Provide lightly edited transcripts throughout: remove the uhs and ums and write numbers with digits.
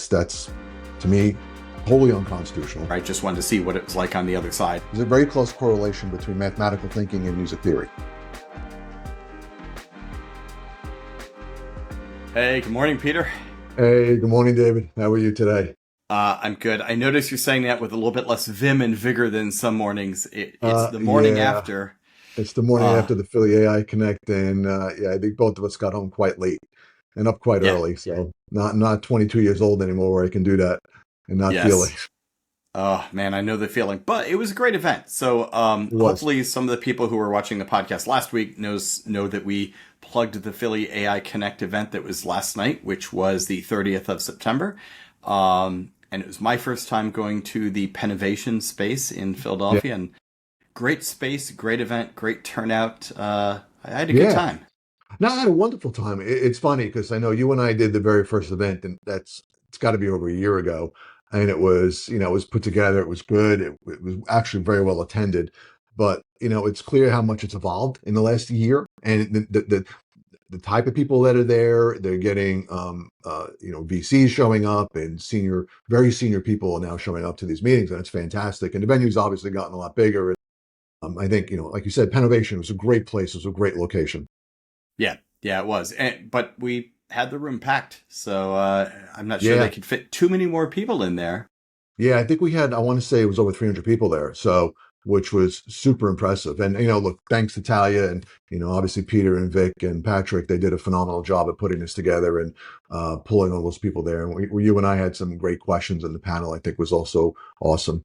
That's to me wholly unconstitutional. I just wanted to see what it was like on the other side. There's a very close correlation between mathematical thinking and music theory. Hey, good morning, Peter. Hey, good morning, David. How are you today? I'm good. I noticed you're saying that with a little bit less vim and vigor than some mornings. It's the morning after. It's the morning after the Philly AI Connect, and I think both of us got home quite late and up quite early. So not 22 years old anymore where I can do that and not feel it. Oh, man, I know the feeling. But it was a great event. So hopefully some of the people who were watching the podcast last week know that we plugged the Philly AI Connect event that was last night, which was the 30th of September. And it was my first time going to the Pennovation space in Philadelphia. And great space, great event, great turnout. I had a good time. No, I had a wonderful time. It's funny because I know you and I did the very first event, and it's got to be over a year ago. And it was, it was put together. It was good. It was actually very well attended. But, it's clear how much it's evolved in the last year. And the type of people that are there, they're getting, VCs showing up, and very senior people are now showing up to these meetings, and it's fantastic. And the venue's obviously gotten a lot bigger. I think, like you said, Pennovation was a great place. It was a great location. Yeah, it was. But we had the room packed, so I'm not sure they could fit too many more people in there. Yeah, I think we had, I want to say it was over 300 people there. So, which was super impressive. And, look, thanks to Talia and, obviously Peter and Vic and Patrick, they did a phenomenal job of putting this together and pulling all those people there. And you and I had some great questions, and the panel, I think, was also awesome.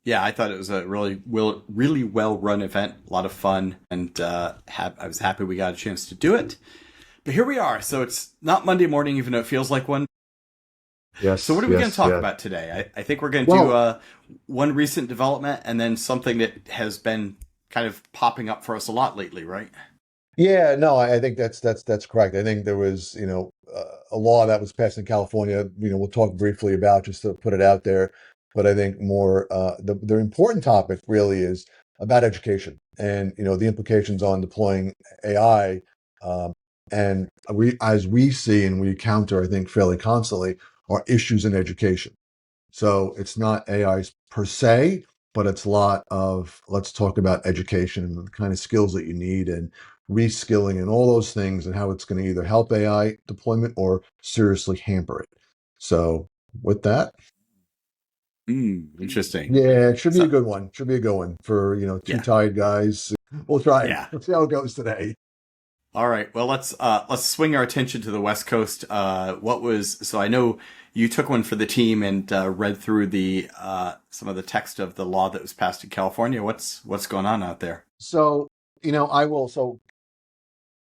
Yeah, I thought it was a really well-run event, a lot of fun, and I was happy we got a chance to do it. But here we are. So it's not Monday morning, even though it feels like one. Yes. So what are we going to talk about today? I think we're going to do one recent development and then something that has been kind of popping up for us a lot lately, right? Yeah, no, I think that's correct. I think there was, a law that was passed in California, we'll talk briefly about just to put it out there. But I think more, the important topic really is about education and, the implications on deploying AI. And as we see and we counter, I think, fairly constantly, are issues in education. So it's not AI per se, but it's a lot of, let's talk about education and the kind of skills that you need and reskilling and all those things, and how it's going to either help AI deployment or seriously hamper it. So with that. Interesting. Yeah, it should be a good one. Should be a good one for, two tired guys. We'll try it. Yeah. Let's see how it goes today. All right. Well, let's swing our attention to the West Coast. So I know you took one for the team and read through the some of the text of the law that was passed in California. What's going on out there? So, So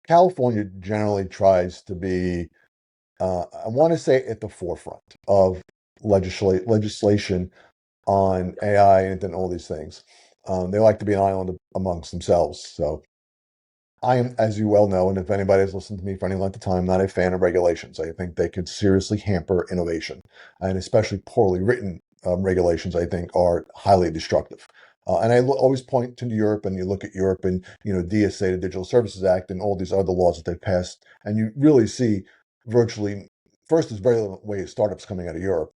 California generally tries to be, I want to say, at the forefront of legislation on AI and then all these things. They like to be an island amongst themselves. So I am, as you well know, and if anybody has listened to me for any length of time, not a fan of regulations. I think they could seriously hamper innovation, and especially poorly written regulations, I think, are highly destructive. And I always point to Europe, and you look at Europe and, DSA, the Digital Services Act, and all these other laws that they've passed, and you really see virtually, first, there's very little way of startups coming out of Europe.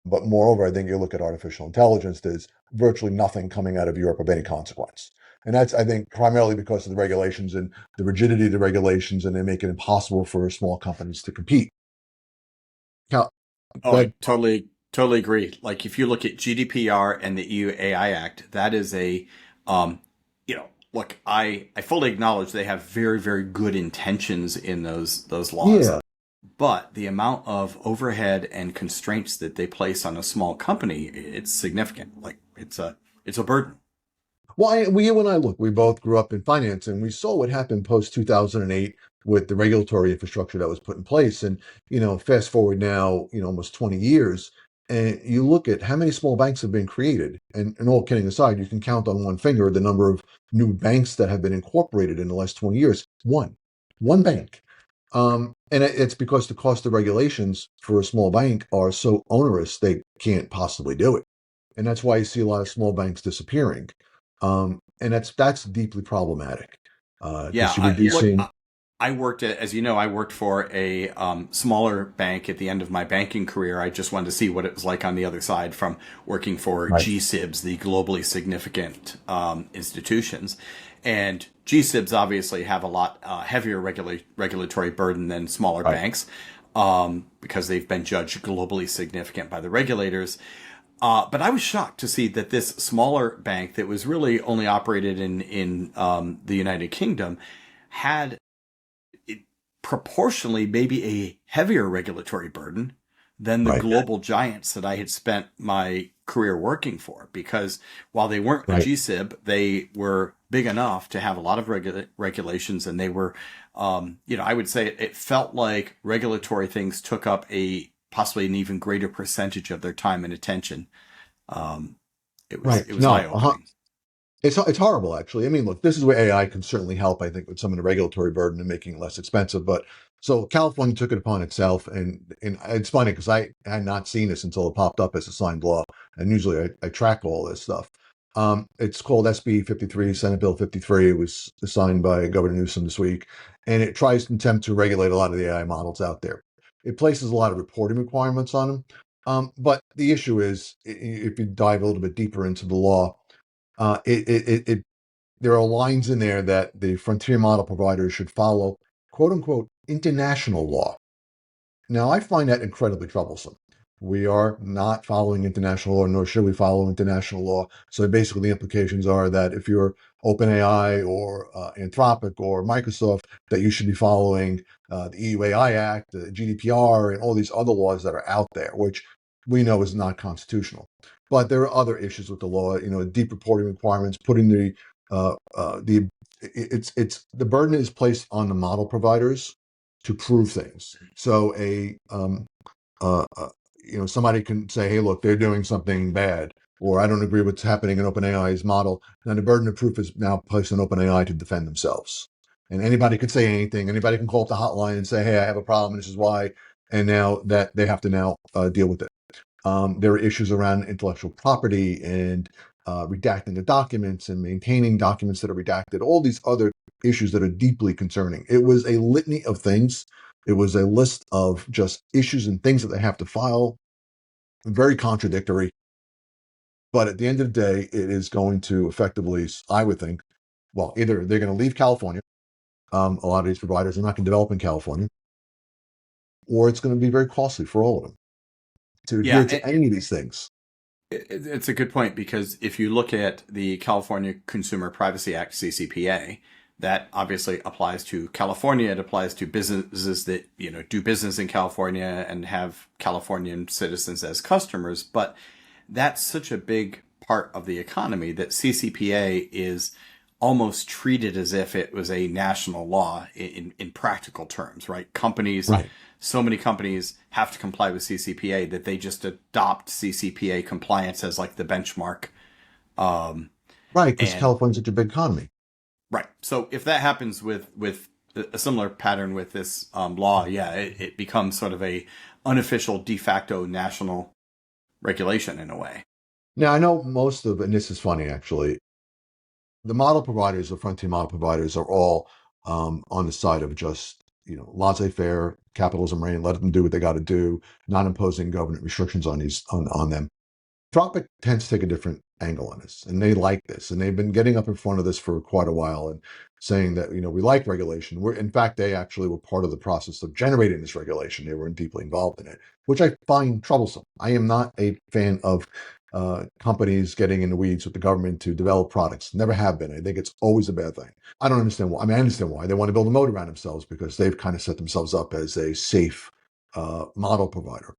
But moreover, I think you look at artificial intelligence, there's virtually nothing coming out of Europe of any consequence. And that's, I think, primarily because of the regulations and the rigidity of the regulations, and they make it impossible for small companies to compete. I totally agree. Like, if you look at GDPR and the EU AI Act, that is a, look, I fully acknowledge they have very, very good intentions in those laws. Yeah. But the amount of overhead and constraints that they place on a small company, it's significant. Like, it's a burden. Well, you and I, look, we both grew up in finance, and we saw what happened post 2008 with the regulatory infrastructure that was put in place. And, fast forward now, almost 20 years, and you look at how many small banks have been created. And all kidding aside, you can count on one finger the number of new banks that have been incorporated in the last 20 years. One bank. And it's because the cost of regulations for a small bank are so onerous, they can't possibly do it. And that's why you see a lot of small banks disappearing. And that's deeply problematic. Yeah, I worked at, as you know, I worked for a smaller bank at the end of my banking career. I just wanted to see what it was like on the other side from working for Right. GSIBs, the globally significant institutions. And GSIBs obviously have a lot heavier regulatory burden than smaller Right. banks because they've been judged globally significant by the regulators. But I was shocked to see that this smaller bank that was really only operated in the United Kingdom had proportionally maybe a heavier regulatory burden than the Right. global giants that I had spent my career working for. Because while they weren't a Right. GSIB, they were big enough to have a lot of regulations, and they were, I would say it felt like regulatory things took up a possibly an even greater percentage of their time and attention. Um, Right. it was eye No, opening. it's horrible, actually. I mean, look, this is where AI can certainly help, I think, with some of the regulatory burden and making it less expensive. But so California took it upon itself, and it's funny because I had not seen this until it popped up as a signed law, and usually I track all this stuff. It's called SB 53, Senate Bill 53. It was signed by Governor Newsom this week, and it tries to attempt to regulate a lot of the AI models out there. It places a lot of reporting requirements on them. But the issue is, if you dive a little bit deeper into the law, it there are lines in there that the frontier model providers should follow, quote unquote, international law. Now, I find that incredibly troublesome. We are not following international law, nor should we follow international law. So basically, the implications are that if you're OpenAI or Anthropic or Microsoft, that you should be following the EU Act, the GDPR, and all these other laws that are out there, which we know is not constitutional. But there are other issues with the law, deep reporting requirements, putting the it's the burden is placed on the model providers to prove things. So uh, uh, somebody can say, "Hey, look, they're doing something bad," or "I don't agree with what's happening in OpenAI's model." Then the burden of proof is now placed on OpenAI to defend themselves. And anybody could say anything. Anybody can call up the hotline and say, "Hey, I have a problem. This is why." And now that they have to now deal with it. There are issues around intellectual property and redacting the documents and maintaining documents that are redacted, all these other issues that are deeply concerning. It was a litany of things. It was a list of just issues and things that they have to file, very contradictory. But at the end of the day, it is going to effectively, I would think, well, either they're going to leave California, a lot of these providers are not going to develop in California, or it's going to be very costly for all of them to adhere Yeah, to any of these things. it's a good point because if you look at the California Consumer Privacy Act, CCPA, that obviously applies to California. It applies to businesses that, do business in California and have Californian citizens as customers. But that's such a big part of the economy that CCPA is almost treated as if it was a national law in practical terms, right? Right. So many companies have to comply with CCPA that they just adopt CCPA compliance as like the benchmark. Um, Right, because and California's such a big economy. right. So if that happens with a similar pattern with this law, yeah, it becomes sort of a unofficial de facto national regulation in a way. Now, I know most of, and this is funny actually, the model providers, the frontier model providers, are all on the side of just, laissez-faire, capitalism reign, let them do what they got to do, not imposing government restrictions on them. Tropic tends to take a different angle on this, and they like this, and they've been getting up in front of this for quite a while and saying that we like regulation. In fact, they actually were part of the process of generating this regulation. They were deeply involved in it, which I find troublesome. I am not a fan of companies getting in the weeds with the government to develop products. Never have been. I think it's always a bad thing. I don't understand why. I mean, I understand why they want to build a moat around themselves because they've kind of set themselves up as a safe model provider.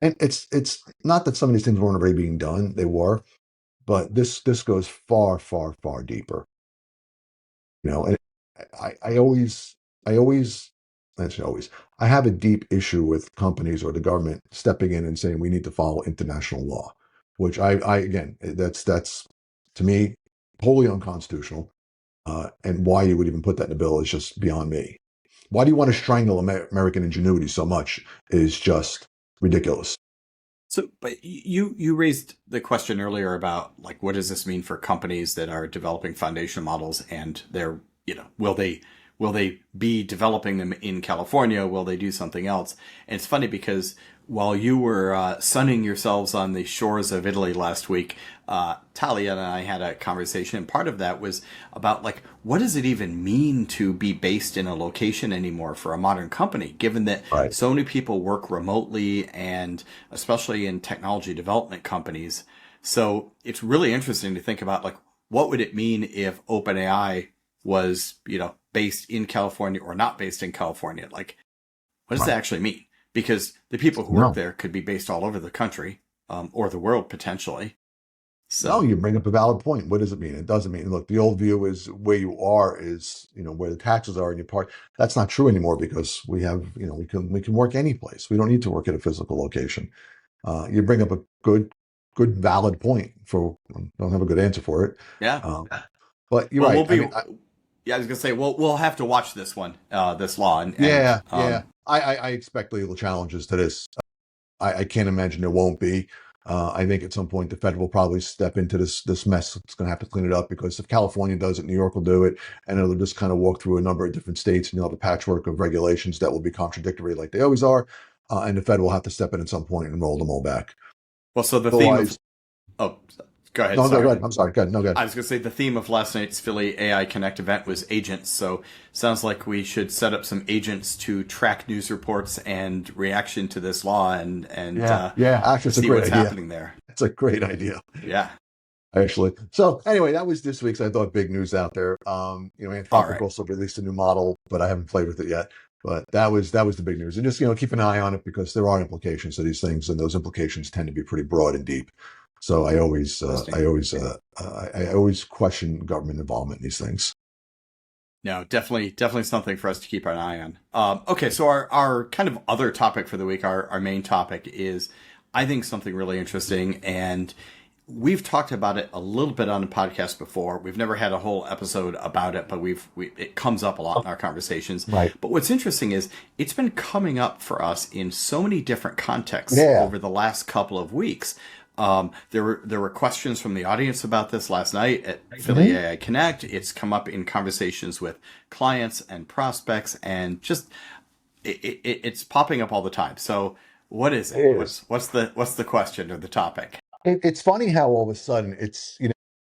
And it's not that some of these things weren't already being done; they were, but this goes far, far, far deeper. And I always, actually always, I have a deep issue with companies or the government stepping in and saying we need to follow international law, which I again, that's to me wholly unconstitutional. And why you would even put that in a bill is just beyond me. Why do you want to strangle American ingenuity so much? Is just ridiculous. So, but you raised the question earlier about like what does this mean for companies that are developing foundation models and they're will Will they be developing them in California? Will they do something else? And it's funny because while you were sunning yourselves on the shores of Italy last week, Talia and I had a conversation. And part of that was about like, what does it even mean to be based in a location anymore for a modern company, given that Right. so many people work remotely and especially in technology development companies. So it's really interesting to think about like, what would it mean if OpenAI was, based in California or not based in California? Like, what does Right. that actually mean? Because the people who work No. there could be based all over the country, or the world potentially. No, So, you bring up a valid point. What does it mean? It doesn't mean, look, the old view is where you are is, where the taxes are in your part. That's not true anymore because we have, we can work any place. We don't need to work at a physical location. You bring up a good, valid point for, don't have a good answer for it. yeah. Um, but you're Well, right. I mean, yeah, I was gonna say, we'll have to watch this one, this law, and yeah, yeah. I expect legal challenges to this. I can't imagine there won't be. I think at some point the Fed will probably step into this mess. It's going to have to clean it up because if California does it, New York will do it, and it'll just kind of walk through a number of different states, and you'll have a patchwork of regulations that will be contradictory, like they always are. And the Fed will have to step in at some point and roll them all back. well, so the theme of Otherwise, oh, go ahead, no, go sorry. ahead. I'm sorry. Go ahead. No, go ahead. I was going to say the theme of last night's Philly AI Connect event was agents. So sounds like we should set up some agents to track news reports and reaction to this law and Yeah. Actually, it's a see great what's idea. happening there. It's a great idea. Yeah. Actually. So anyway, that was this week's, I thought, big news out there. All Anthropic right. also released a new model, but I haven't played with it yet. But that was the big news. And just, keep an eye on it because there are implications to these things, and those implications tend to be pretty broad and deep. So Interesting. I always question government involvement in these things. No, definitely something for us to keep an eye on. Okay, so our kind of other topic for the week, our main topic is, I think, something really interesting, and we've talked about it a little bit on the podcast before. We've never had a whole episode about it, but it comes up a lot in our conversations. Right. But what's interesting is it's been coming up for us in so many different contexts Yeah. over the last couple of weeks. There were questions from the audience about this last night at Philly AI Connect. It's come up in conversations with clients and prospects, and just it's popping up all the time. So what is it? It is. What's the question or the topic? It's funny how all of a sudden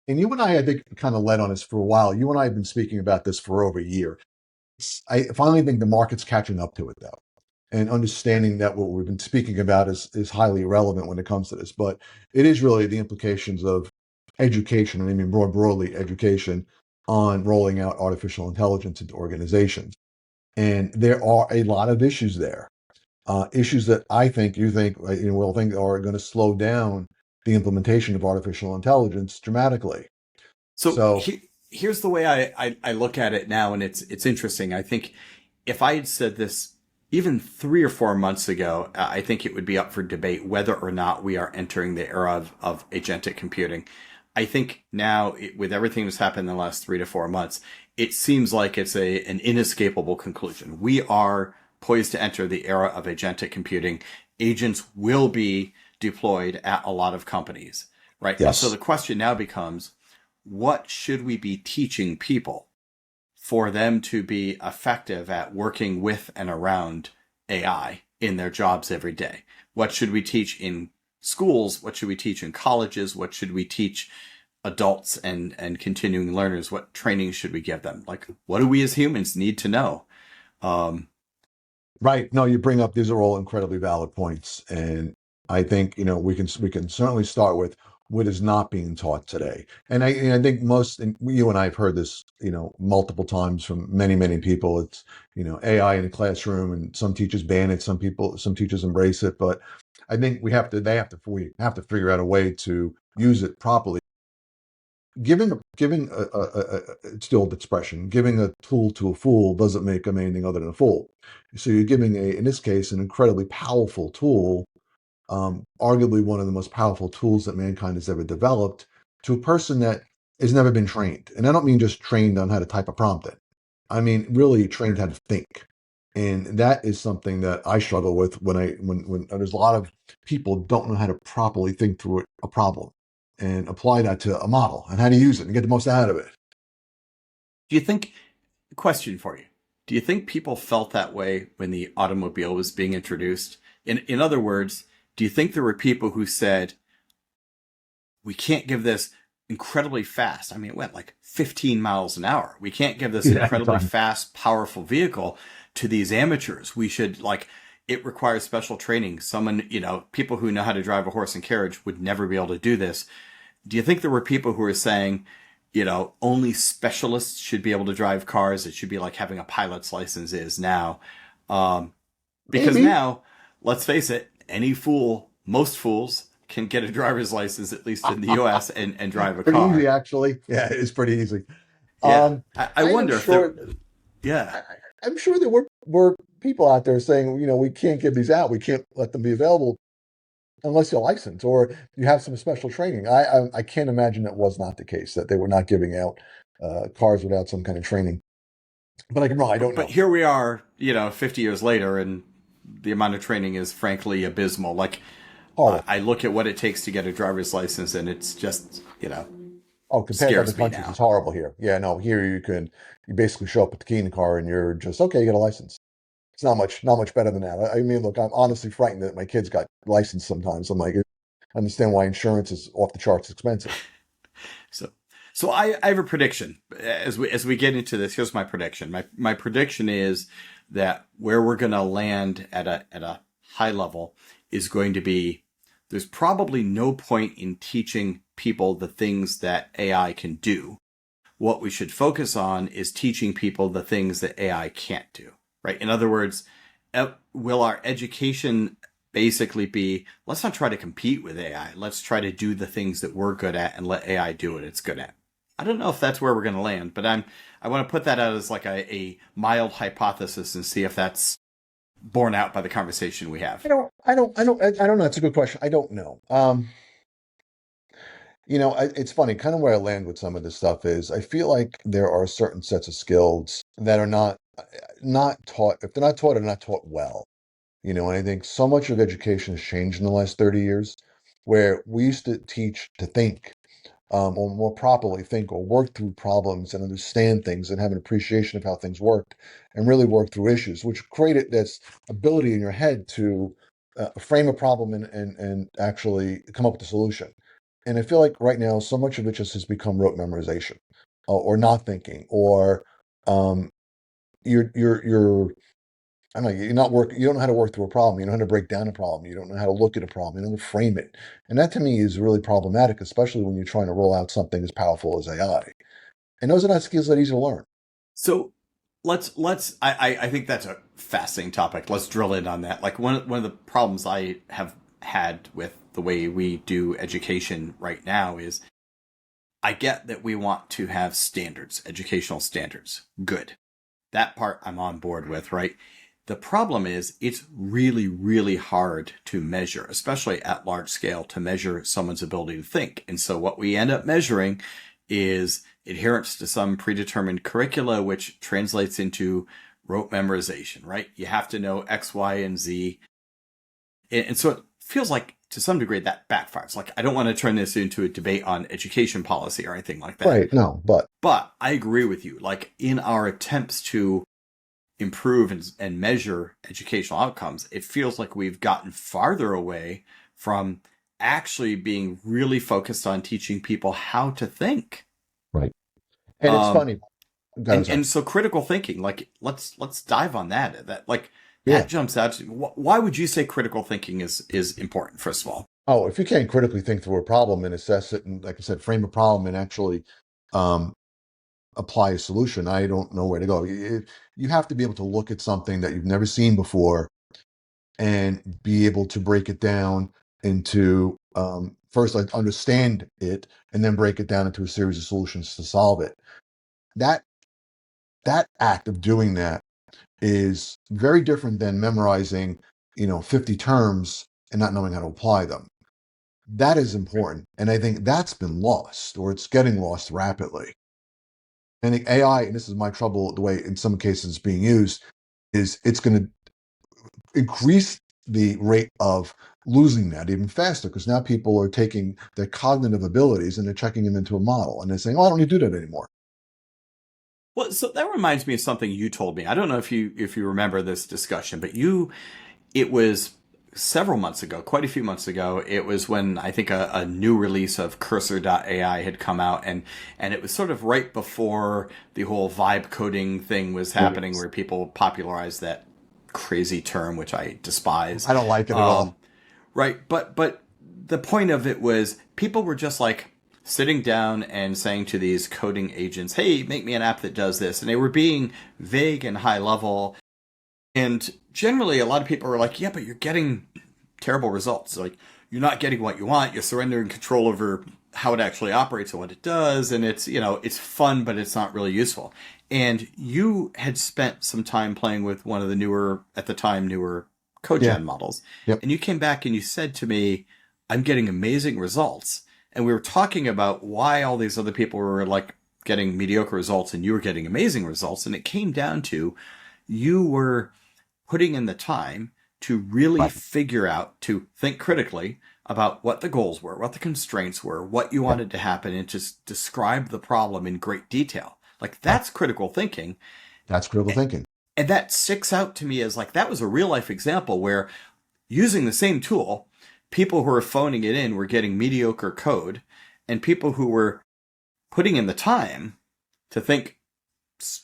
and you and I think, kind of led on this for a while. You and I have been speaking about this for over a year. I finally think the market's catching up to it, though, and understanding that what we've been speaking about is highly relevant when it comes to this. But it is really the implications of education, and I mean broadly education, on rolling out artificial intelligence into organizations. And there are a lot of issues there, issues that I think you think will think are going to slow down the implementation of artificial intelligence dramatically. So So here's the way I look at it now, and it's interesting. I think if I had said this even 3 or 4 months ago, I think it would be up for debate whether or not we are entering the era of agentic computing. I think now, with everything that's happened in the last 3 to 4 months, it seems like it's an inescapable conclusion. We are poised to enter the era of agentic computing. Agents will be deployed at a lot of companies, right? And so yes, the question now becomes, what should we be teaching people for them to be effective at working with and around AI in their jobs every day? What should we teach in schools? What should we teach in colleges? What should we teach adults and continuing learners? What training should we give them? Like, what do we as humans need to know? Um, right. No, you bring up, these are all incredibly valid points, and I think we can certainly start with what is not being taught today. And I think and you and I have heard this multiple times from many people. It's AI in the classroom, and some teachers ban it, some teachers embrace it, but I think we have to figure out a way to use it properly. Giving it's the old expression, giving a tool to a fool doesn't make them anything other than a fool. So you're giving in this case, an incredibly powerful tool, arguably one of the most powerful tools that mankind has ever developed, to a person that has never been trained. And I don't mean just trained on how to type a prompt in. I mean really trained how to think. And that is something that I struggle with when there's a lot of people don't know how to properly think through a problem and apply that to a model and how to use it and get the most out of it. do you think, question for you, Do you think people felt that way when the automobile was being introduced? In other words, do you think there were people who said, we can't give this incredibly fast? I mean, it went like 15 miles an hour. We can't give this Yeah, incredibly fast, powerful vehicle to these amateurs. We should, like, it requires special training. Someone, people who know how to drive a horse and carriage would never be able to do this. Do you think there were people who were saying, only specialists should be able to drive cars? It should be like having a pilot's license is now. Because maybe. now, let's face it, most fools can get a driver's license, at least in the US, and drive a Pretty easy, car. actually. Yeah, it's pretty easy. Yeah. Um, I I am wonder if there, sure. yeah. I'm sure there were people out there saying, we can't give these out. We can't let them be available unless you're licensed or you have some special training. I can't imagine it was not the case that they were not giving out cars without some kind of training. But I can wrong. I don't But know. here we are, 50 years later, and the amount of training is frankly abysmal. Like, Horrible. I look at what it takes to get a driver's license, and it's just, Oh, compared to other scares me countries, it's now. horrible here. Yeah, no, here you basically show up with the key in the car and you're just okay. You get a license. It's not much better than that. I mean, look, I'm honestly frightened that my kids got licensed sometimes. I'm like, I understand why insurance is off the charts expensive. So, so I have a prediction as we get into this. Here's my prediction. My prediction is that where we're going to land at a high level is going to be, there's probably no point in teaching people the things that AI can do. What we should focus on is teaching people the things that AI can't do, right? In other words, will our education basically be, let's not try to compete with AI. Let's try to do the things that we're good at and let AI do what it's good at. I don't know if that's where we're going to land, but I want to put that out as like a mild hypothesis and see if that's borne out by the conversation we have. I don't know. That's a good question. I don't know. It's funny, kind of where I land with some of this stuff is I feel like there are certain sets of skills that are not taught. If they're not taught, they're not taught well. And I think so much of education has changed in the last 30 years, where we used to teach to think, or more properly think or work through problems and understand things and have an appreciation of how things worked and really work through issues, which created this ability in your head to frame a problem and actually come up with a solution. And I feel like right now, so much of it just has become rote memorization or not thinking, or um, you're I don't know, you don't know how to work through a problem. You don't know how to break down a problem. You don't know how to look at a problem. You don't know how to frame it. And that to me is really problematic, especially when you're trying to roll out something as powerful as AI. And those are not skills that are easy to learn. So I think that's a fascinating topic. Let's drill in on that. Like one of the problems I have had with the way we do education right now is, I get that we want to have standards, educational standards. Good. That part I'm on board with, right? The problem is it's really, really hard to measure, especially at large scale, to measure someone's ability to think. And so what we end up measuring is adherence to some predetermined curricula, which translates into rote memorization, right? You have to know X, Y, and Z. And so it feels like to some degree that backfires. Like, I don't want to turn this into a debate on education policy or anything like that. Right. No, but But I agree with you. Like, in our attempts to improve and measure educational outcomes, it feels like we've gotten farther away from actually being really focused on teaching people how to think. right. And it's Um, funny. I'm and sorry. and so critical thinking, like let's dive on that. That Yeah. jumps out to me. Why would you say critical thinking is important? First of all, Oh, if you can't critically think through a problem and assess it and, like I said, frame a problem and actually um, apply a solution, I don't know where to go. You have to be able to look at something that you've never seen before and be able to break it down into first, like, understand it and then break it down into a series of solutions to solve it. That that act of doing that is very different than memorizing, 50 terms and not knowing how to apply them. That is important. And I think that's been lost or it's getting lost rapidly. And the AI, and this is my trouble, the way in some cases it's being used, is it's going to increase the rate of losing that even faster because now people are taking their cognitive abilities and they're checking them into a model and they're saying, oh, I don't need to do that anymore. Well, so that reminds me of something you told me. I don't know if you remember this discussion, but it was several months ago, quite a few months ago. It was when I think a new release of Cursor.ai had come out, and it was sort of right before the whole vibe coding thing was happening, Yes. where people popularized that crazy term, which I despise. I don't like it at all. Right, but the point of it was people were just like sitting down and saying to these coding agents, "Hey, make me an app that does this," and they were being vague and high level. And generally, a lot of people were like, "Yeah, but you're getting terrible results. Like you're not getting what you want. You're surrendering control over how it actually operates and what it does, and it's fun, but it's not really useful." And you had spent some time playing with one of the newer, at the time, newer Yeah. cogen models. Yep. And you came back and you said to me, "I'm getting amazing results." And we were talking about why all these other people were like getting mediocre results and you were getting amazing results. And it came down to you were putting in the time to really Right. figure out, to think critically about what the goals were, what the constraints were, what you Yep. wanted to happen, and just describe the problem in great detail. Like Right. that's critical thinking. That's critical thinking. And that sticks out to me as like that was a real life example where using the same tool, people who were phoning it in were getting mediocre code, and people who were putting in the time to think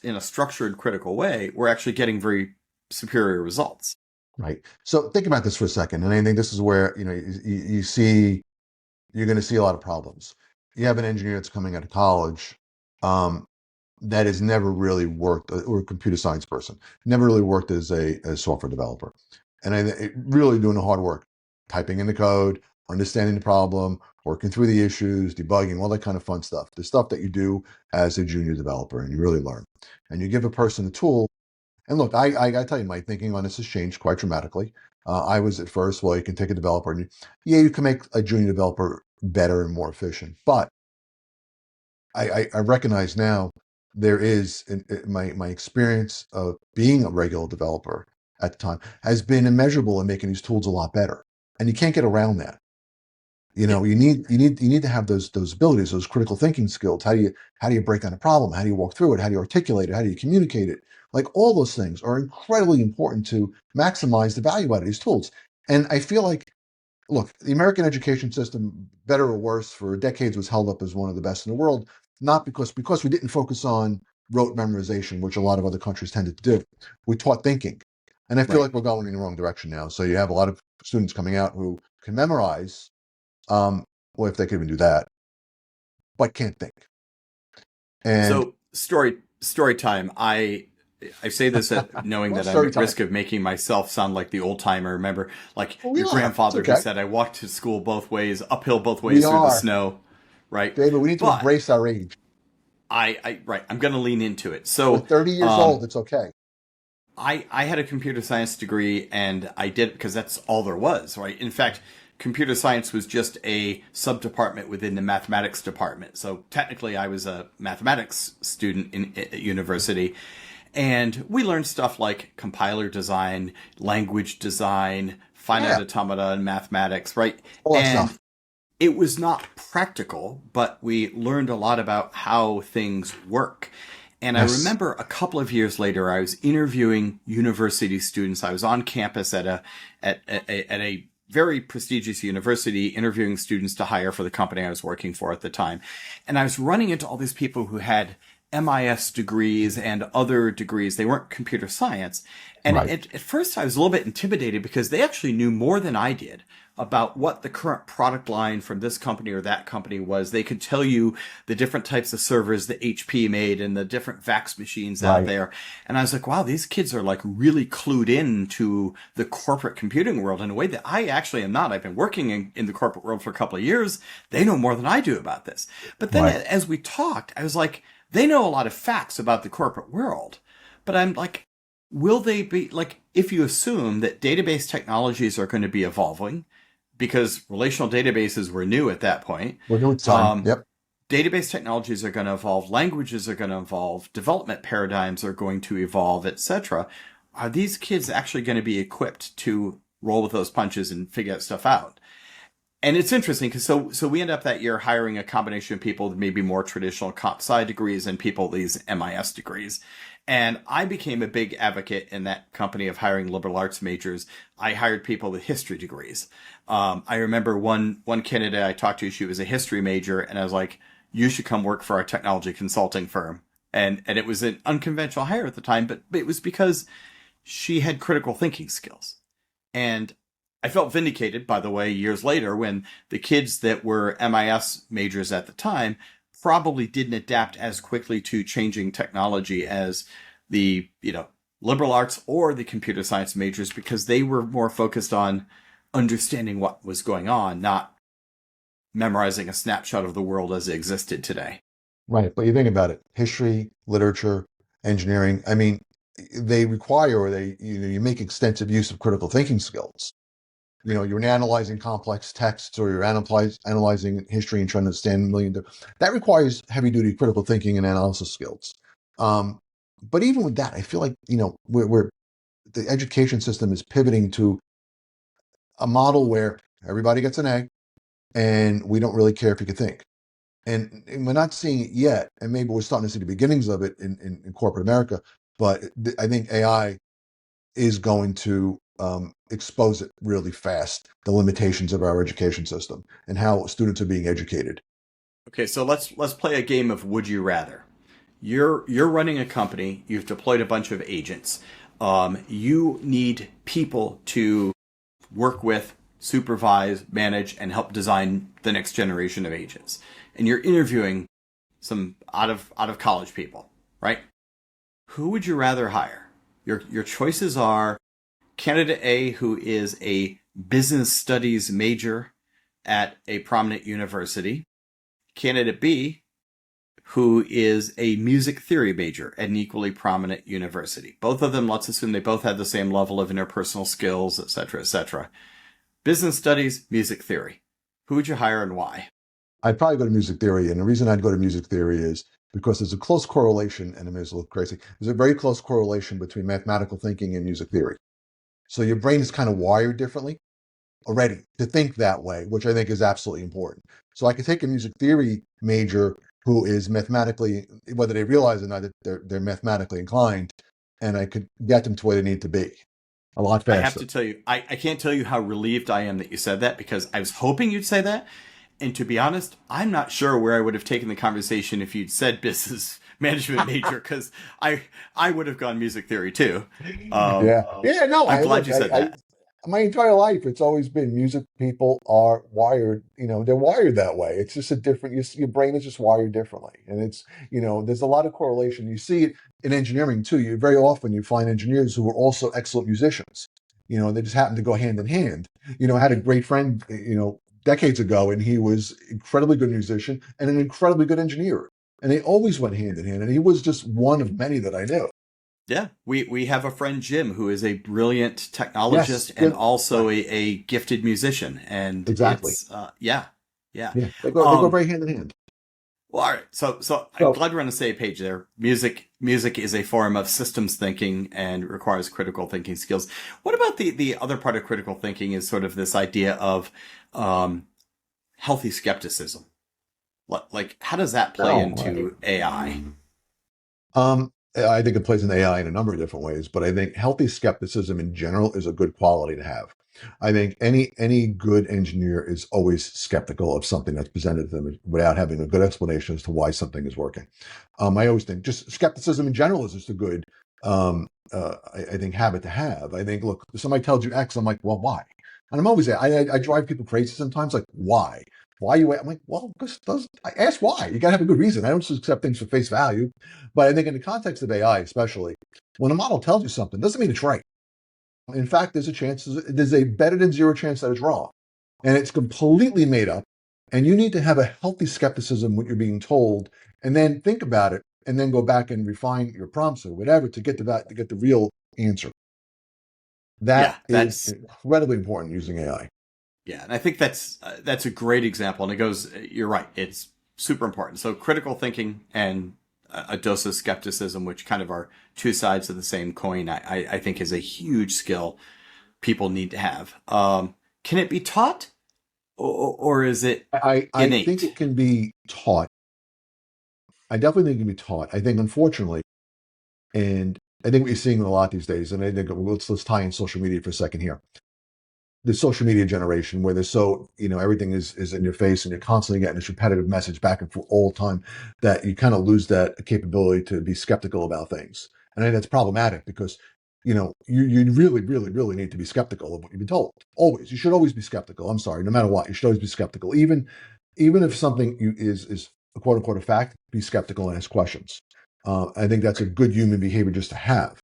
in a structured, critical way were actually getting very superior results. Right. So think about this for a second. And I think this is where, you see, you're going to see a lot of problems. You have an engineer that's coming out of college, um, that has never really worked, or a computer science person, never really worked as a software developer. And really doing the hard work, typing in the code, understanding the problem, working through the issues, debugging, all that kind of fun stuff. The stuff that you do as a junior developer and you really learn. And you give a person a tool. And look, I got to tell you, my thinking on this has changed quite dramatically. I was at first, well, you can take a developer and you can make a junior developer better and more efficient. But I recognize now there is my experience of being a regular developer at the time has been immeasurable in making these tools a lot better. And you can't get around that. Yeah. You need to have those abilities, those critical thinking skills. How do you break down a problem? How do you walk through it? How do you articulate it? How do you communicate it? Like all those things are incredibly important to maximize the value out of these tools. And I feel like, look, the American education system, better or worse, for decades was held up as one of the best in the world, not because we didn't focus on rote memorization, which a lot of other countries tended to do. We taught thinking. And I feel Right. like we're going in the wrong direction now. So you have a lot of students coming out who can memorize, or if they can even do that, but can't think. And So story time. I say this knowing well, that I'm story at time. risk of making myself sound like the old timer. Remember, like Well, we your are. It's grandfather who okay. said, "I walked to school both ways, uphill both We ways through the are. snow." Right. David, we need to But embrace our age. right, I'm going to lean into it. We're So, 30 years old. It's okay. I had a computer science degree and I did because that's all there was, right? In fact, computer science was just a sub-department within the mathematics department. So technically I was a mathematics student at university, and we learned stuff like compiler design, language design, finite Yeah, automata and mathematics, right? all that And stuff. it was not practical, but we learned a lot about how things work. And I Yes. remember a couple of years later, I was interviewing university students. I was on campus at a very prestigious university, interviewing students to hire for the company I was working for at the time. And I was running into all these people who had MIS degrees and other degrees. They weren't computer science. And Right. at first I was a little bit intimidated because they actually knew more than I did about what the current product line from this company or that company was. They could tell you the different types of servers that HP made and the different VAX machines out Right. there. And I was like, wow, these kids are like really clued in to the corporate computing world in a way that I actually am not. I've been working in the corporate world for a couple of years. They know more than I do about this. But then Right. as we talked, I was like, they know a lot of facts about the corporate world. But I'm like, will they be like, if you assume that database technologies are going to be evolving, because relational databases were new at that point. We're doing time. Um, Yep. database technologies are going to evolve, languages are going to evolve, development paradigms are going to evolve, etc. Are these kids actually going to be equipped to roll with those punches and figure that stuff out? And it's interesting because so we end up that year hiring a combination of people with maybe more traditional comp sci degrees and people with these MIS degrees. And I became a big advocate in that company of hiring liberal arts majors. I hired people with history degrees. I remember one candidate I talked to, she was a history major, and I was like, you should come work for our technology consulting firm. And it was an unconventional hire at the time, but it was because she had critical thinking skills. And I felt vindicated, by the way, years later when the kids that were MIS majors at the time probably didn't adapt as quickly to changing technology as the, liberal arts or the computer science majors, because they were more focused on understanding what was going on, not memorizing a snapshot of the world as it existed today. Right. But you think about it, history, literature, engineering, I mean, they require, or you make extensive use of critical thinking skills. You're analyzing complex texts, or you're analyzing history and trying to understand that requires heavy duty critical thinking and analysis skills. But even with that, I feel like, we're the education system is pivoting to a model where everybody gets an A and we don't really care if you can think. And we're not seeing it yet. And maybe we're starting to see the beginnings of it in corporate America. But I think AI is going to expose it really fast, the limitations of our education system and how students are being educated. Okay, so let's play a game of Would You Rather. You're running a company. You've deployed a bunch of agents. You need people to work with, supervise, manage, and help design the next generation of agents. And you're interviewing some out of college people, right? Who would you rather hire? Your choices are candidate A, who is a business studies major at a prominent university, candidate B, who is a music theory major at an equally prominent university. Both of them, let's assume they both had the same level of interpersonal skills, etc., etc. Business studies, music theory. Who would you hire and why? I'd probably go to music theory. And the reason I'd go to music theory is because there's a close correlation, and it may look crazy, there's a very close correlation between mathematical thinking and music theory. So your brain is kind of wired differently already to think that way, which I think is absolutely important. So I could take a music theory major who is mathematically, whether they realize or not, that they're mathematically inclined, and I could get them to where they need to be a lot faster. I have to tell you, I can't tell you how relieved I am that you said that, because I was hoping you'd say that. And to be honest, I'm not sure where I would have taken the conversation if you'd said business management major, because I would have gone music theory too. No, I'm glad you said that. My entire life, it's always been music people are wired, they're wired that way. It's just a different, your brain is just wired differently. And it's, there's a lot of correlation. You see it in engineering too. Very often you find engineers who are also excellent musicians. They just happen to go hand in hand. I had a great friend, decades ago, and he was incredibly good musician and an incredibly good engineer. And they always went hand in hand. And he was just one of many that I knew. Yeah, we have a friend, Jim, who is a brilliant technologist and also a gifted musician. And exactly. Yeah. They go very hand in hand. Well, all right. So I'm glad we're on the same page there. Music is a form of systems thinking and requires critical thinking skills. What about the other part of critical thinking is sort of this idea of healthy skepticism? Like, how does that play into AI? I think it plays in AI in a number of different ways, but I think healthy skepticism in general is a good quality to have. I think any good engineer is always skeptical of something that's presented to them without having a good explanation as to why something is working. I always think just skepticism in general is just a good, I think, habit to have. I think, look, if somebody tells you X, I'm like, well, why? And I'm always, I drive people crazy sometimes, like, why? Why you? I'm like, well, I ask why. You got to have a good reason. I don't just accept things for face value. But I think in the context of AI, especially, when a model tells you something, doesn't mean it's right. In fact, there's a better than zero chance that it's wrong. And it's completely made up. And you need to have a healthy skepticism when you're being told, and then think about it, and then go back and refine your prompts or whatever to get the real answer. That's incredibly important using AI. Yeah, and I think that's a great example. And it goes, you're right, it's super important. So critical thinking and a dose of skepticism, which kind of are two sides of the same coin, I think is a huge skill people need to have. Can it be taught, or is it I think innate? it can be taught. I definitely think it can be taught. I think, unfortunately, and I think what you're seeing a lot these days, and I think let's tie in social media for a second here. The social media generation where they're so, everything is in your face and you're constantly getting this repetitive message back and forth all the time that you kind of lose that capability to be skeptical about things. And I think that's problematic because, you really, really, really need to be skeptical of what you've been told. Always. You should always be skeptical. I'm sorry, no matter what, you should always be skeptical. Even if something is quote unquote a fact, be skeptical and ask questions. I think that's a good human behavior just to have.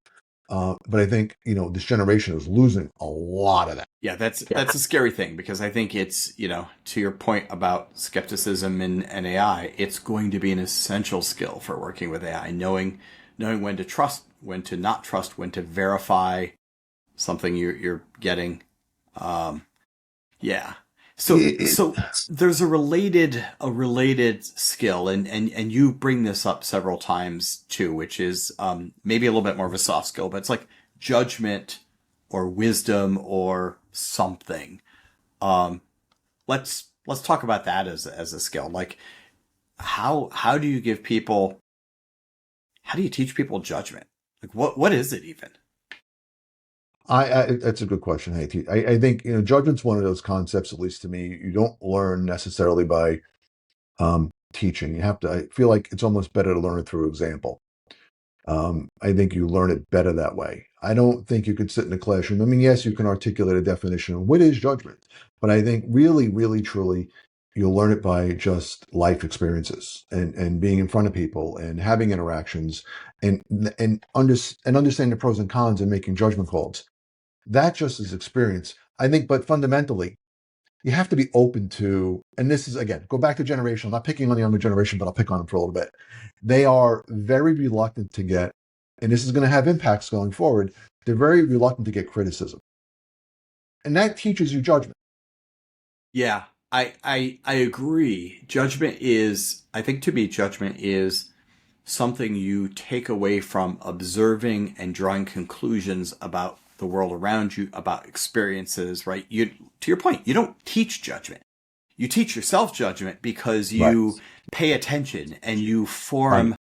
But I think, this generation is losing a lot of that. Yeah, that's a scary thing because I think it's, to your point about skepticism and AI, it's going to be an essential skill for working with AI, knowing when to trust, when to not trust, when to verify something you're getting. Um, yeah. So there's a related skill, and you bring this up several times too, which is maybe a little bit more of a soft skill, but it's like judgment or wisdom or something. Um, let's talk about that as a skill. Like how do you give people how do you teach people judgment? Like what is it even? That's a good question. Hey, I think, judgment's one of those concepts, at least to me, you don't learn necessarily by teaching. I feel like it's almost better to learn it through example. I think you learn it better that way. I don't think you could sit in a classroom. I mean, yes, you can articulate a definition of what is judgment, but I think really, really, truly, you'll learn it by just life experiences and being in front of people and having interactions and understanding the pros and cons and making judgment calls. That just is experience. I think, but fundamentally, you have to be open to, and this is again, go back to generational, I'm not picking on the younger generation, but I'll pick on them for a little bit. They are very reluctant to get, and this is going to have impacts going forward. They're very reluctant to get criticism. And that teaches you judgment. Yeah, I agree. I think to me, judgment is something you take away from observing and drawing conclusions about the world around you, about experiences, right? To your point, you don't teach judgment. You teach yourself judgment because Right. you pay attention and you Right. form,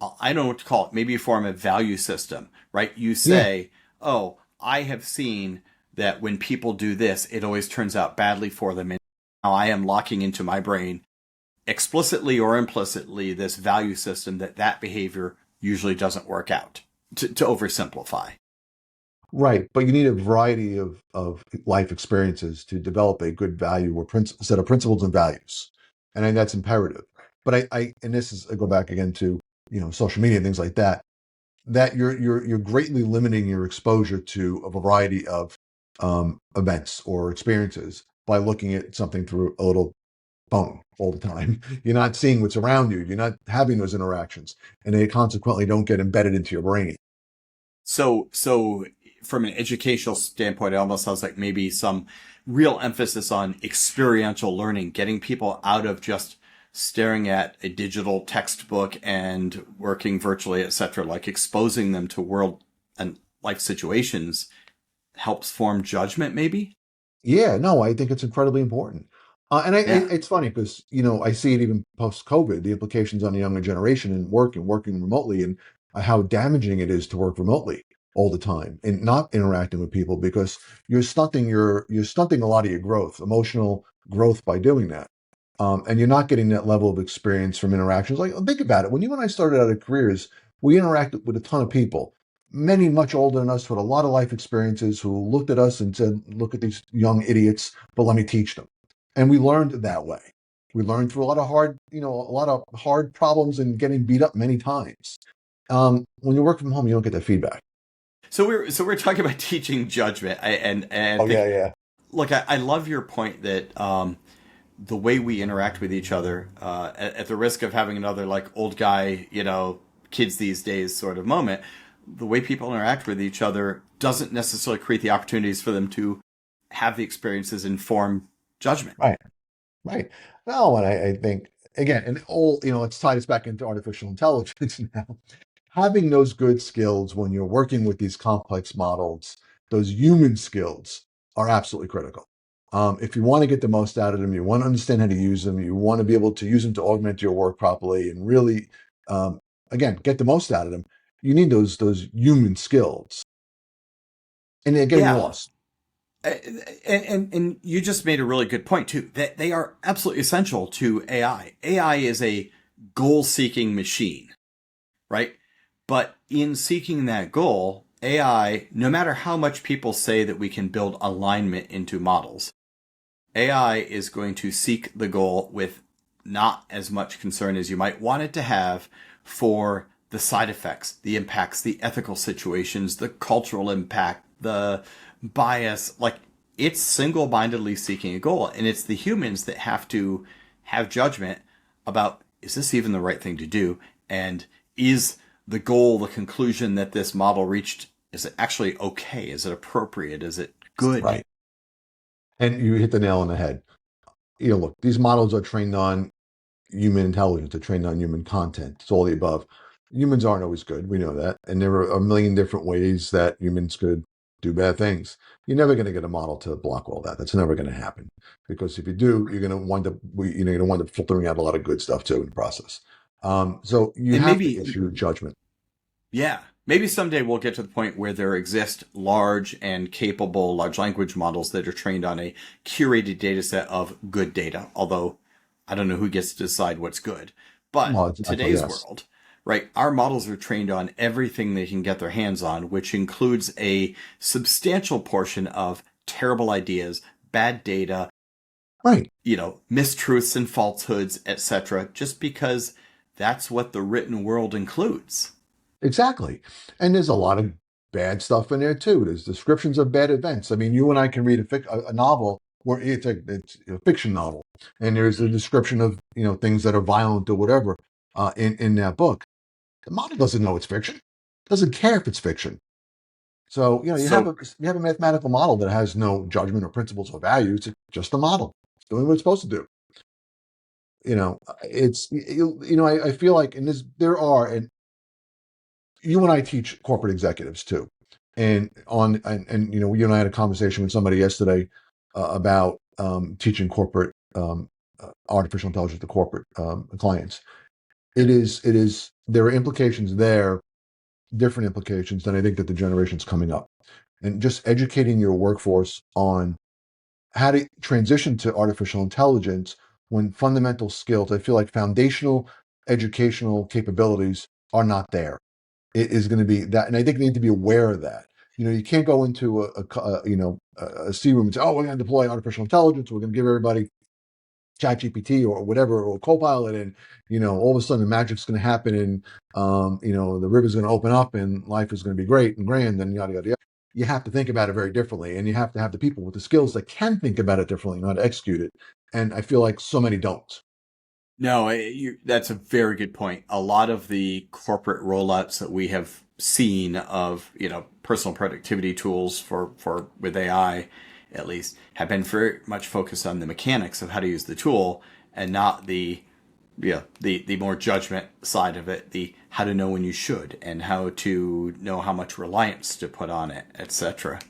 I don't know what to call it, maybe you form a value system, right? You Yeah. say, oh, I have seen that when people do this, it always turns out badly for them. And now I am locking into my brain explicitly or implicitly this value system that behavior usually doesn't work out, to oversimplify. Right. But you need a variety of life experiences to develop a good value or set of principles and values. And I think that's imperative. But and this is, I go back again to, social media and things like that, that you're greatly limiting your exposure to a variety of events or experiences by looking at something through a little phone all the time. You're not seeing what's around you. You're not having those interactions, and they consequently don't get embedded into your brain. So from an educational standpoint, it almost sounds like maybe some real emphasis on experiential learning, getting people out of just staring at a digital textbook and working virtually, etc., like exposing them to world and life situations helps form judgment, maybe. Yeah, no, I think it's incredibly important. Yeah. It's funny because, I see it even post COVID, the implications on the younger generation and working remotely, and how damaging it is to work remotely all the time and not interacting with people because you're stunting a lot of your growth, emotional growth by doing that. And you're not getting that level of experience from interactions. Like, think about it. When you and I started out our careers, we interacted with a ton of people, many much older than us, with a lot of life experiences, who looked at us and said, "Look at these young idiots, but let me teach them." And we learned that way. We learned through a lot of hard problems and getting beat up many times. When you work from home, you don't get that feedback. So we're talking about teaching judgment, and I Oh yeah, think, yeah. look, I love your point that the way we interact with each other, at the risk of having another like old guy, kids these days sort of moment, the way people interact with each other doesn't necessarily create the opportunities for them to have the experiences inform judgment. Right, right. No, and I think again, and all let's tie this back into artificial intelligence now. Having those good skills when you're working with these complex models, those human skills are absolutely critical. If you want to get the most out of them, you want to understand how to use them, you want to be able to use them to augment your work properly, and really, again, get the most out of them. You need those human skills, and they're getting Yeah. lost. And you just made a really good point too, that they are absolutely essential to AI. AI is a goal seeking machine, right? But in seeking that goal, AI, no matter how much people say that we can build alignment into models, AI is going to seek the goal with not as much concern as you might want it to have for the side effects, the impacts, the ethical situations, the cultural impact, the bias. Like, it's single mindedly seeking a goal. And it's the humans that have to have judgment about, is this even the right thing to do? And is the goal, the conclusion that this model reached, is it actually okay? Is it appropriate? Is it good? Right. And you hit the nail on the head. Look, these models are trained on human intelligence, they're trained on human content. It's all the above. Humans aren't always good. We know that. And there are a million different ways that humans could do bad things. You're never going to get a model to block all that. That's never going to happen. Because if you do, you're going to wind up filtering out a lot of good stuff too in the process. So you And have to maybe, issue judgment. yeah, maybe someday we'll get to the point where there exist large and capable large language models that are trained on a curated data set of good data. Although I don't know who gets to decide what's good. But Well, exactly, today's yes. world, right? Our models are trained on everything they can get their hands on, which includes a substantial portion of terrible ideas, bad data, Right. mistruths and falsehoods, etc., just because that's what the written world includes. Exactly. And there's a lot of bad stuff in there too. There's descriptions of bad events. I mean, you and I can read a novel where it's a fiction novel, and there's a description of things that are violent or whatever in that book. The model doesn't know it's fiction. Doesn't care if it's fiction. So So you have a mathematical model that has no judgment or principles or values. It's just a model. It's doing what it's supposed to do. I feel like in this there are and you and I teach corporate executives too, and you and I had a conversation with somebody yesterday about teaching corporate artificial intelligence to corporate clients. It is there are implications there, different implications than I think that the generations coming up, and just educating your workforce on how to transition to artificial intelligence when fundamental skills, I feel like foundational educational capabilities are not there. It is going to be that, and I think they need to be aware of that. You can't go into a C room and say, "Oh, we're going to deploy artificial intelligence. We're going to give everybody ChatGPT or whatever or Copilot, and all of a sudden the magic's going to happen, and the river's going to open up, and life is going to be great and grand, and yada yada yada." You have to think about it very differently, and you have to have the people with the skills that can think about it differently, know how to execute it. And I feel like so many don't. no, that's a very good point. A lot of the corporate rollouts that we have seen of, personal productivity tools for with AI, at least, have been very much focused on the mechanics of how to use the tool and not the more judgment side of it, the how to know when you should and how to know how much reliance to put on it, etc.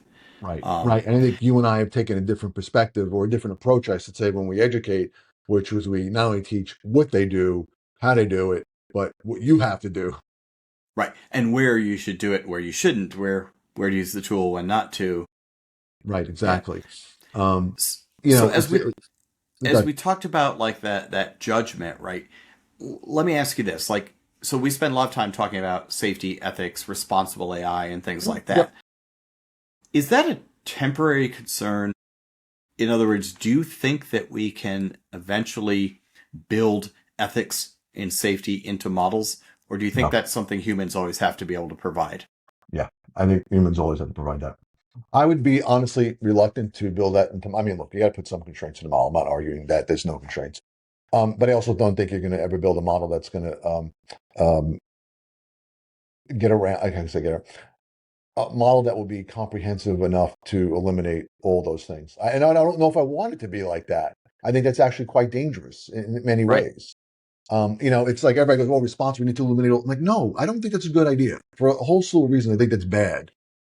Right, Um, right. And I think you and I have taken a different perspective or a different approach, I should say, when we educate, which was we not only teach what they do, how they do it, but what you have to do. right. And where you should do it, where you shouldn't, where to use the tool, when not to. Right, Yeah. exactly. Um, So as good. we talked about like that judgment, right? Let me ask you this: like, so we spend a lot of time talking about safety, ethics, responsible AI, and things like Yep. that. Is that a temporary concern? In other words, do you think that we can eventually build ethics and safety into models, or do you think No. that's something humans always have to be able to provide? Yeah. I think humans always have to provide that. I would be honestly reluctant to build that into, I mean, look, you got to put some constraints in the model. I'm not arguing that there's no constraints. But I also don't think you're going to ever build a model that's going to um, get around, I can say, a model that will be comprehensive enough to eliminate all those things. And I don't know if I want it to be like that. I think that's actually quite dangerous in many Right. ways. It's like everybody goes, "Well, response, we need to eliminate all." I'm like, no, I don't think that's a good idea for a whole slew of reasons. I think that's bad.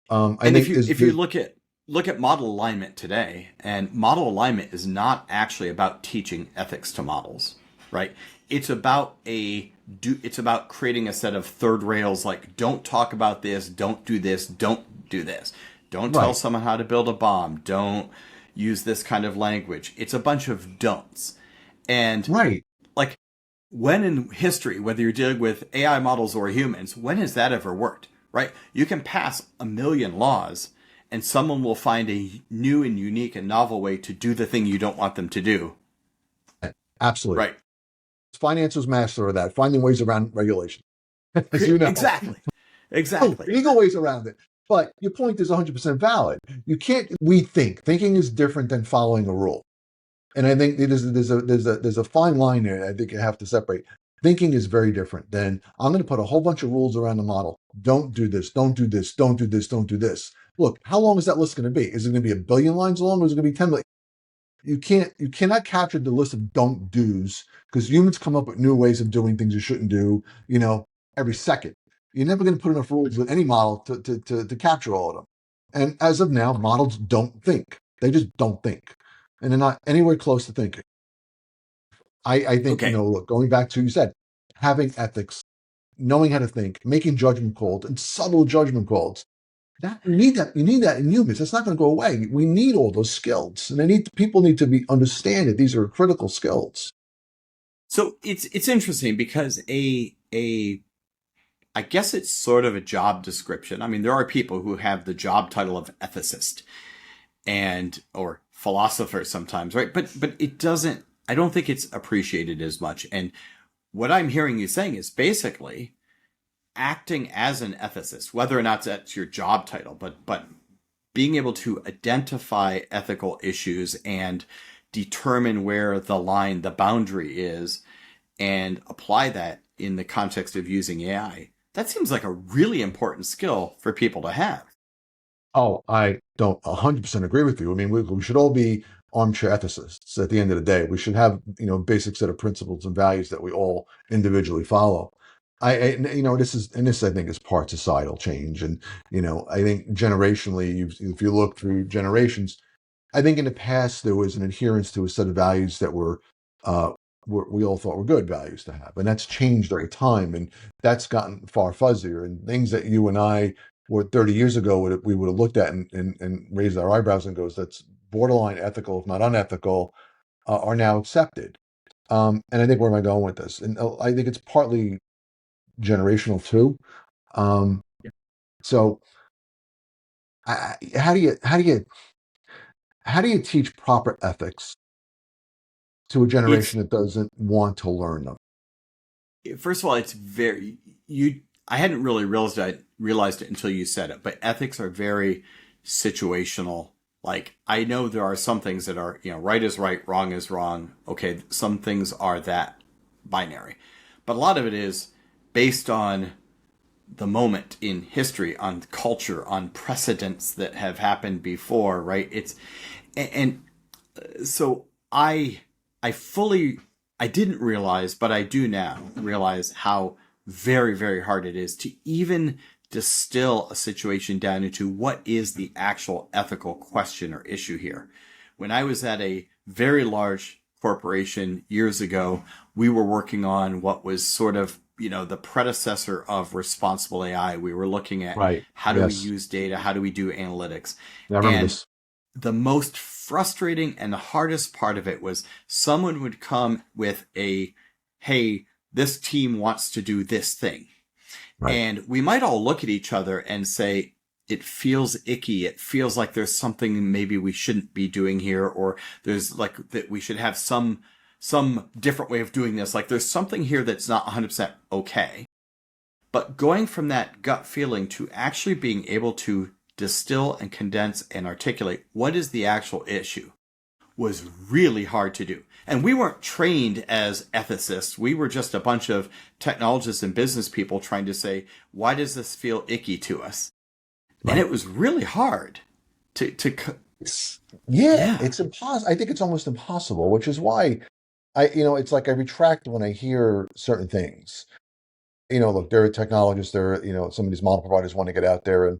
I And if think you is if you the look at look at model alignment today, and model alignment is not actually about teaching ethics to models, right? It's about it's about creating a set of third rails, like don't talk about this, don't do this, don't do this. Don't tell Right, someone how to build a bomb. Don't use this kind of language. It's a bunch of don'ts. And right. like, when in history, whether you're dealing with AI models or humans, when has that ever worked, right? You can pass a million laws and someone will find a new and unique and novel way to do the thing you don't want them to do. Absolutely. Right. Finance was master of that, finding ways around regulation, as you know. Exactly. Oh, Exactly. legal ways around it. But your point is 100% valid. You can't, we think. Thinking is different than following a rule. And I think there's a fine line there. I think you have to separate. Thinking is very different than I'm going to put a whole bunch of rules around the model. Don't do this. Don't do this. Don't do this. Don't do this. Look, how long is that list going to be? Is it going to be a billion lines long, or is it going to be 10 million? You cannot capture the list of don't do's because humans come up with new ways of doing things you shouldn't do. Every second. You're never going to put enough rules with any model to capture all of them. And as of now, models don't think. They just don't think, and they're not anywhere close to thinking. I think, Okay. look, going back to you said, having ethics, knowing how to think, making judgment calls, and subtle judgment calls. That you need that. You need that in humans. That's not going to go away. We need all those skills, and people need to be understand that these are critical skills. So it's interesting because a I guess it's sort of a job description. I mean, there are people who have the job title of ethicist and or philosopher sometimes, right? But it doesn't. I don't think it's appreciated as much. And what I'm hearing you saying is basically acting as an ethicist, whether or not that's your job title, but being able to identify ethical issues and determine where the line, the boundary is, and apply that in the context of using AI. That seems like a really important skill for people to have. Oh, I don't 100% agree with you. I mean, we should all be armchair ethicists at the end of the day. We should have, basic set of principles and values that we all individually follow. This I think is part societal change. And, I think generationally, if you look through generations, I think in the past there was an adherence to a set of values that uh, we all thought were good values to have, and that's changed over time, and that's gotten far fuzzier. And things that you and I were 30 years ago we would have looked at and raised our eyebrows and goes, that's borderline ethical, if not unethical, are now accepted. And I think where am I going with this? And I think it's partly generational too. Um, so how do you teach proper ethics to a It's generation that doesn't want to learn them? First of all, it's very you. I hadn't really realized it until you said it, but ethics are very situational. Like, I know there are some things that are, right is right, wrong is wrong. Okay, some things are that binary, but a lot of it is based on the moment in history, on culture, on precedents that have happened before, right? And so I fully I didn't realize, but I do now realize how very, very hard it is to even distill a situation down into what is the actual ethical question or issue here. When I was at a very large corporation years ago, we were working on what was sort of, the predecessor of responsible AI. We were looking at Right. how do we Yes. use data? How do we do analytics? I remember And this. the most frustrating and the hardest part of it was someone would come with hey, this team wants to do this thing. Right. And we might all look at each other and say, it feels icky. It feels like there's something maybe we shouldn't be doing here, or there's like that we should have some different way of doing this. Like, there's something here that's not 100% okay. But going from that gut feeling to actually being able to distill and condense and articulate what is the actual issue was really hard to do. And we weren't trained as ethicists. We were just a bunch of technologists and business people trying to say, why does this feel icky to us? And Right. it was really hard to Yeah, yeah. it's impossible. I think it's almost impossible, which is why it's like I retract when I hear certain things. Look, there are technologists, some of these model providers want to get out there and,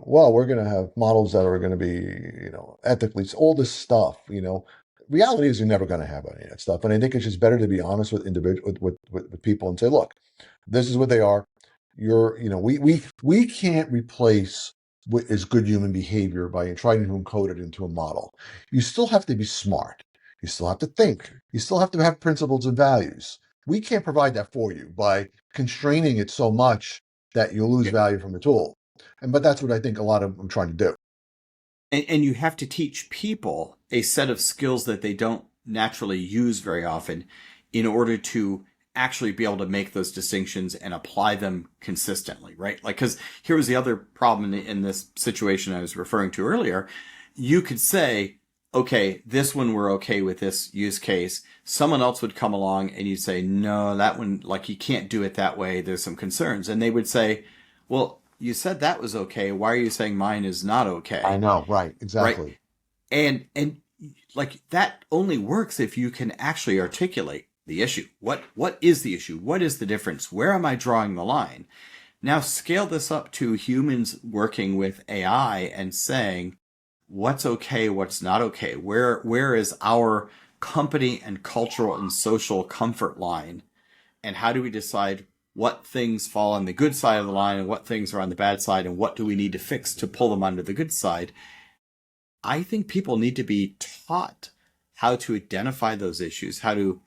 well, we're going to have models that are going to be, ethically, all this stuff, reality is you're never going to have any of that stuff. And I think it's just better to be honest with with people and say, look, this is what they are. We can't replace what is good human behavior by trying to encode it into a model. You still have to be smart. You still have to think. You still have to have principles and values. We can't provide that for you by constraining it so much that you lose value from the tool. But that's what I think a lot of them trying to do. And you have to teach people a set of skills that they don't naturally use very often in order to actually be able to make those distinctions and apply them consistently, right? Like, because here was the other problem in this situation I was referring to earlier. You could say, okay, this one we're okay with this use case. Someone else would come along and you'd say, no, that one, like, you can't do it that way. There's some concerns. And they would say, well, you said that was okay. Why are you saying mine is not okay? I know, right? Exactly. Right? And like, that only works if you can actually articulate the issue. What is the issue? What is the difference? Where am I drawing the line? Now scale this up to humans working with AI and saying, what's okay, what's not okay? Where is our company and cultural and social comfort line? And how do we decide what things fall on the good side of the line and what things are on the bad side, and what do we need to fix to pull them onto the good side? I think people need to be taught how to identify those issues, how to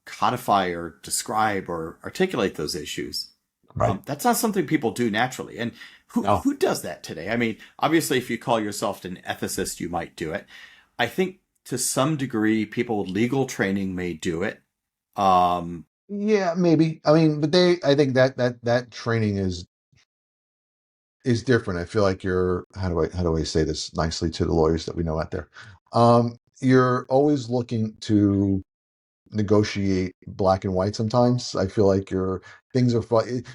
codify or describe or articulate those issues. Right. That's not something people do naturally. And who does that today? I mean, obviously, if you call yourself an ethicist, you might do it. I think to some degree, people with legal training may do it. Yeah, maybe. I mean, but I think that training is different. I feel like how do I say this nicely to the lawyers that we know out there? You're always looking to negotiate black and white sometimes. I feel like things are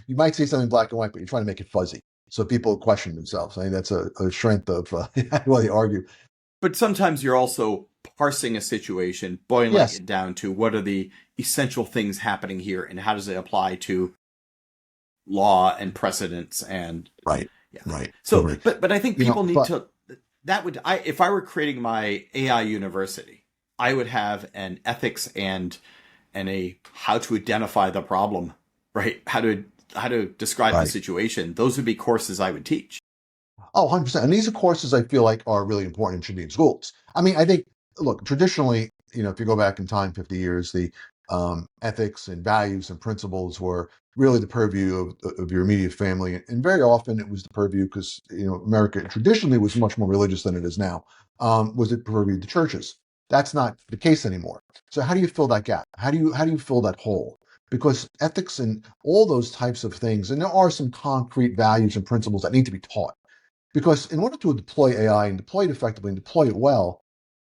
you might say something black and white, but you're trying to make it fuzzy. So people question themselves. I think that's a strength of how they argue. But sometimes you're also parsing a situation, boiling it down to what are the essential things happening here and how does it apply to law and precedents and right. So, but I think people need to. If I were creating my AI university, I would have an ethics and a how to identify the problem, right? How to describe the situation. Those would be courses I would teach. Oh, 100%. And these are courses I feel like are really important and should be in schools. I mean, I think, look, traditionally, if you go back in time, 50 years, the ethics and values and principles were really the purview of your immediate family. And very often it was the purview because, America traditionally was much more religious than it is now, was it purview of the churches. That's not the case anymore. So how do you fill that gap? How do you fill that hole? Because ethics and all those types of things, and there are some concrete values and principles that need to be taught. Because in order to deploy AI and deploy it effectively and deploy it well,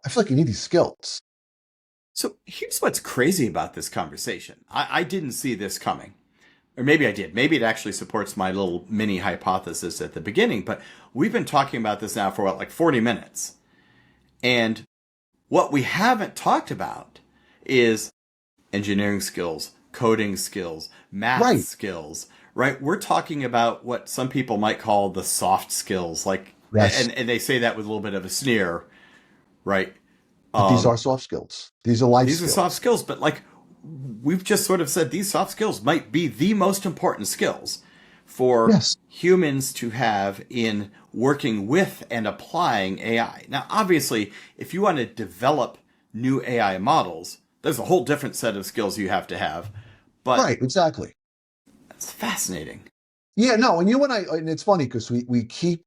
I feel like you need these skills. So here's what's crazy about this conversation. I didn't see this coming. Or maybe I did. Maybe it actually supports my little mini hypothesis at the beginning. But we've been talking about this now for like 40 minutes. And what we haven't talked about is engineering skills, coding skills, math skills, right? We're talking about what some people might call the soft skills, like, and they say that with a little bit of a sneer, right? But these are soft skills. These are life skills. These are soft skills, but like we've just sort of said, these soft skills might be the most important skills for humans to have in working with and applying AI. Now, obviously, if you want to develop new AI models, there's a whole different set of skills you have to have. But right, exactly. That's fascinating. Yeah, no, and it's funny because we keep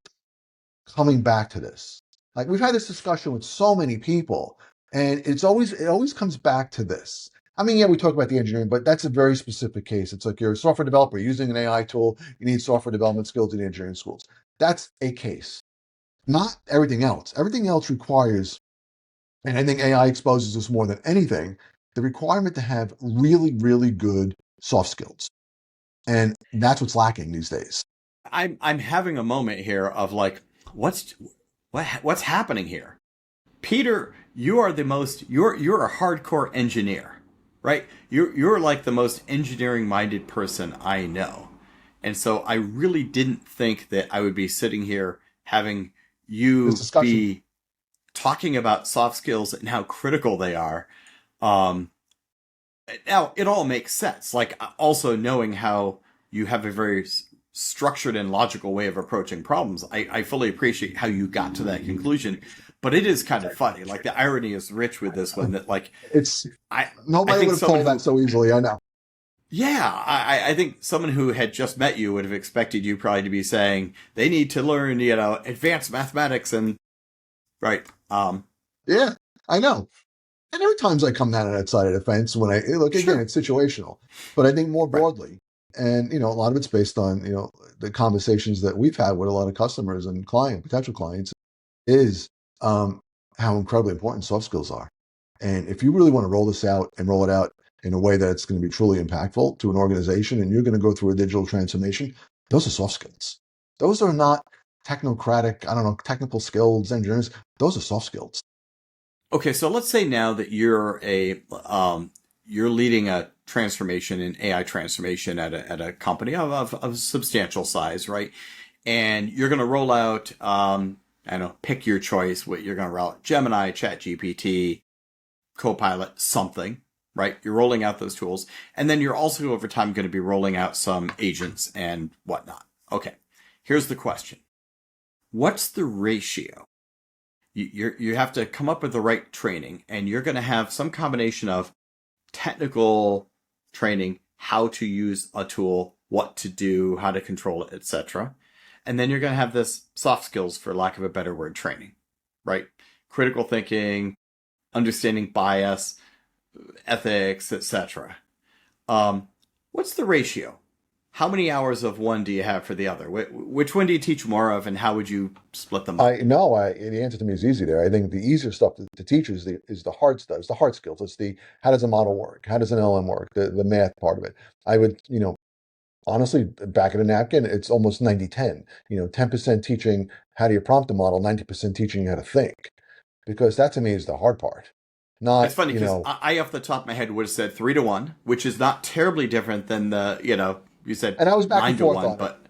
coming back to this. Like we've had this discussion with so many people, and it always comes back to this. I mean, yeah, we talk about the engineering, but that's a very specific case. It's like you're a software developer using an AI tool, you need software development skills in the engineering schools. That's a case. Not everything else. Everything else requires, and I think AI exposes us more than anything, the requirement to have really, really good soft skills. And that's what's lacking these days. I'm having a moment here of like, what's happening here? Peter, you're a hardcore engineer, right? You're like the most engineering minded person I know. And so I really didn't think that I would be sitting here having This you discussion. be talking about soft skills and how critical they are. Um, Now, it all makes sense. Like, also knowing how you have a very structured and logical way of approaching problems, I fully appreciate how you got to that conclusion. But it is kind of funny. Like, the irony is rich with this one that, like, It's I, I nobody think would have someone told that who, so easily. I know. yeah, I think someone who had just met you would have expected you probably to be saying they need to learn, advanced mathematics and, right. Yeah, I know. And there are times I come down on that side of the fence when I look again, Sure. it's situational. But I think more Right. broadly, and a lot of it's based on the conversations that we've had with a lot of customers and potential clients, is how incredibly important soft skills are. And if you really want to roll this out and roll it out in a way that it's going to be truly impactful to an organization, and you're going to go through a digital transformation, those are soft skills. Those are not technocratic, I don't know, technical skills, engineers. Those are soft skills. Okay, so let's say now that you're leading a transformation, an AI transformation at a company of substantial size, right? And you're going to roll out, I don't know, pick your choice. What you're going to roll out: Gemini, ChatGPT, Copilot, something, right? You're rolling out those tools, and then you're also over time going to be rolling out some agents and whatnot. Okay, here's the question: what's the ratio? You have to come up with the right training, and you're going to have some combination of technical training, how to use a tool, what to do, how to control it, etc. And then you're going to have this soft skills, for lack of a better word, training, right? Critical thinking, understanding bias, ethics, etc. Um, what's the ratio? How many hours of one do you have for the other? Which one do you teach more of, and how would you split them up? I know. The answer to me is easy there. I think the easier stuff to teach is the hard stuff. It's the hard skills. It's the how does a model work? How does an LM work? The math part of it. I would, honestly, back of the napkin, it's almost 90-10. 10% teaching how do you prompt a model, 90% teaching you how to think. Because that to me is the hard part. It's Not, funny because off the top of my head, would have said 3 to 1, which is not terribly different than you said and I was back and nine to forth one, on it. but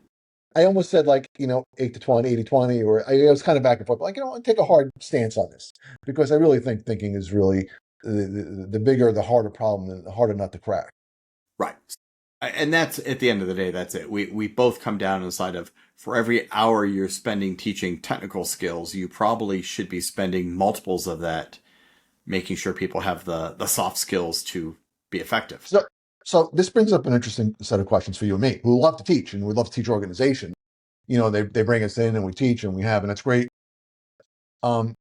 I almost said like, 8 to 20, 80-20, or I was kind of back and forth, like, I'll take a hard stance on this because I really think thinking is really the bigger, the harder problem, the harder nut to crack. right. And that's at the end of the day, that's it. We both come down on the side of, for every hour you're spending teaching technical skills, you probably should be spending multiples of that making sure people have the soft skills to be effective. So this brings up an interesting set of questions for you and me, who love to teach and we love to teach organization. They bring us in and we teach and we have, and that's great. Um,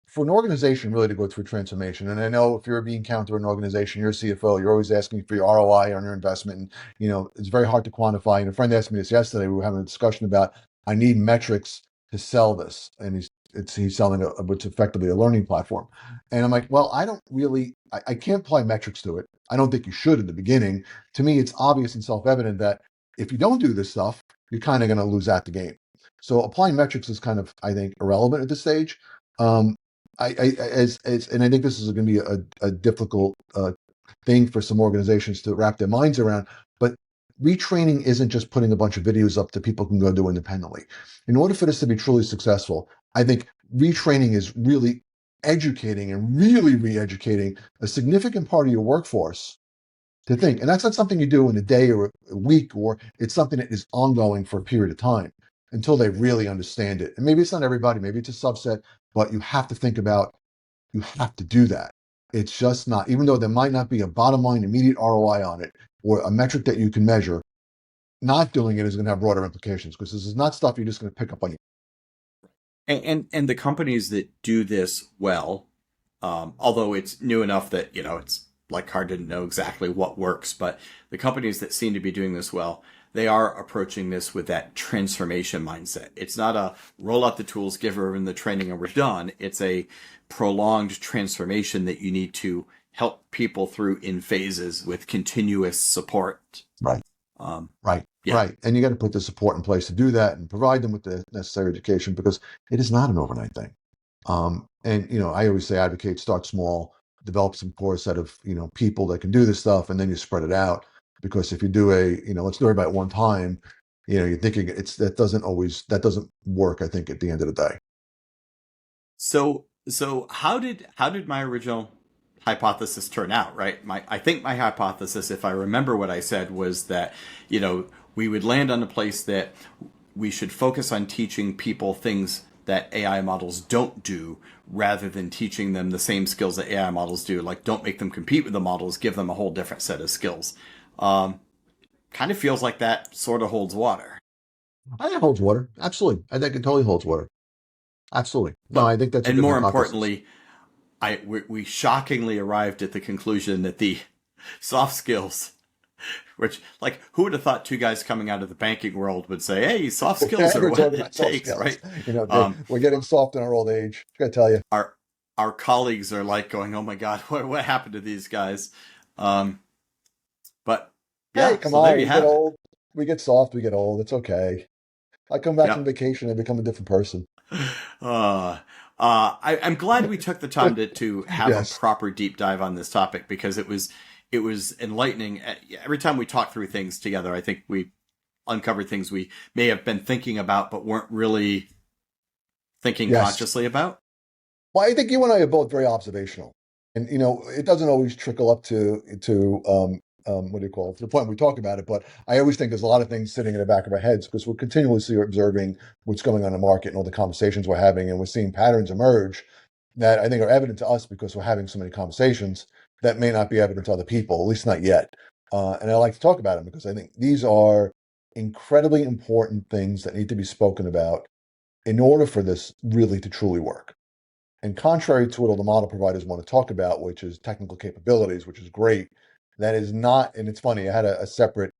for an organization really to go through transformation, and I know if you're being counter an organization, you're a CFO, you're always asking for your ROI on your investment, and it's very hard to quantify. And a friend asked me this yesterday. We were having a discussion about I need metrics to sell this, and he's selling what's effectively a learning platform. And I'm like, well, I don't really, I can't apply metrics to it. I don't think you should in the beginning. To me, it's obvious and self-evident that if you don't do this stuff, you're kind of going to lose out the game. So applying metrics is kind of, I think, irrelevant at this stage. Um, and I think this is going to be a difficult thing for some organizations to wrap their minds around. But retraining isn't just putting a bunch of videos up that people can go do independently. In order for this to be truly successful, I think retraining is really educating and really re-educating a significant part of your workforce to think. And that's not something you do in a day or a week, or it's something that is ongoing for a period of time until they really understand it. And maybe it's not everybody, maybe it's a subset, but you have to think about, you have to do that. It's just not, even though there might not be a bottom line immediate ROI on it or a metric that you can measure, not doing it is going to have broader implications because this is not stuff you're just going to pick up on. And the companies that do this well, although it's new enough that it's like hard to know exactly what works, but the companies that seem to be doing this well, they are approaching this with that transformation mindset. It's not a roll out the tools, give everyone the training, and we're done. It's a prolonged transformation that you need to help people through in phases with continuous support. Right. Right. Yeah. Right. And you got to put the support in place to do that and provide them with the necessary education because it is not an overnight thing. And I always say advocate, start small, develop some core set of, people that can do this stuff, and then you spread it out. because if you do let's do everybody at one time, you're thinking that doesn't work, I think, at the end of the day. So how did my original hypothesis turn out, right? I think my hypothesis, if I remember what I said, was that, we would land on a place that we should focus on teaching people things that AI models don't do rather than teaching them the same skills that AI models do. Like, don't make them compete with the models, give them a whole different set of skills. Kind of feels like that sort of holds water. I think it holds water. Absolutely. I think it totally holds water. Absolutely. No, But, I think that's a and good more hypothesis. importantly, we shockingly arrived at the conclusion that the soft skills, which, like, who would have thought two guys coming out of the banking world would say, "Hey, soft skills are We're what talking it about soft takes," skills. right? Um, We're getting soft in our old age. I gotta tell you. our our colleagues are like going, "Oh my God, what happened to these guys?" Um, but Hey, yeah, come so there on. you We get have it. old. We get soft. We get old. It's okay. I come back from Yep. vacation and become a different person. I'm glad we took the time to have a Yes. proper deep dive on this topic, because it was enlightening. Every time we talk through things together, I think we uncovered things we may have been thinking about but weren't really thinking Yes. consciously about. Well, I think you and I are both very observational, and it doesn't always trickle up to what do you call it, to the point we talk about it. But I always think there's a lot of things sitting in the back of our heads because we're continuously observing what's going on in the market and all the conversations we're having, and we're seeing patterns emerge that I think are evident to us because we're having so many conversations that may not be evident to other people, at least not yet. And I like to talk about them because I think these are incredibly important things that need to be spoken about in order for this really to truly work. And contrary to what all the model providers want to talk about, which is technical capabilities, which is great, that is not. And it's funny, I had a separate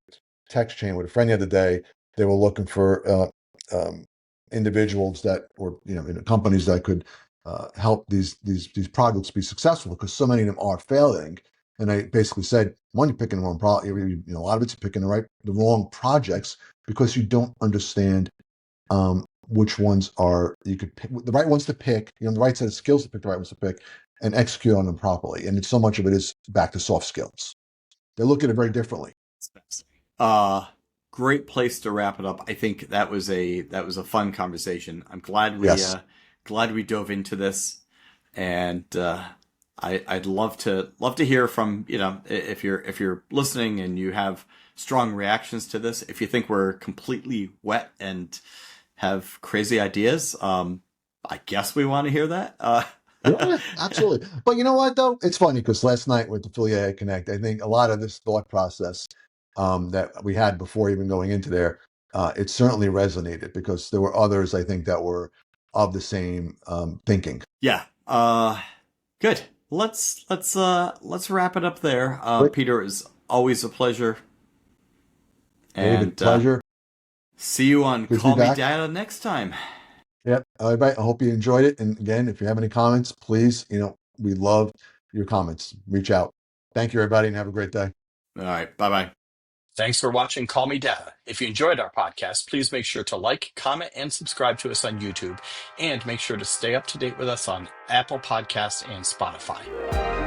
text chain with a friend the other day. They were looking for individuals that were, in companies that could help these projects be successful because so many of them are failing. And I basically said, one, you're picking the wrong project. A lot of it's picking the wrong projects because you don't understand which ones are you could pick the right ones to pick, the right set of skills to pick the right ones to pick and execute on them properly. And it's so much of it is back to soft skills. They look at it very differently. Uh, Great place to wrap it up. I think that was a fun conversation. I'm Yes. glad we dove into this, and I'd love to hear from, if you're listening and you have strong reactions to this. If you think we're completely wet and have crazy ideas, I guess we want to hear that. Yeah, absolutely. But you know what, though? It's funny because last night with the Philly AI Connect, I think a lot of this thought process that we had before even going into there, it certainly resonated because there were others, I think, that were of the same thinking. Yeah. Good. Let's wrap it up there. Great. Peter, is always a pleasure, David, and pleasure. see you on Good to be Call Me back. Data next time. Yep. All right. I hope you enjoyed it. And again, if you have any comments, please, we love your comments. Reach out. Thank you, everybody, and have a great day. All right. Bye bye. Thanks for watching Call Me Data. If you enjoyed our podcast, please make sure to like, comment, and subscribe to us on YouTube. And make sure to stay up to date with us on Apple Podcasts and Spotify.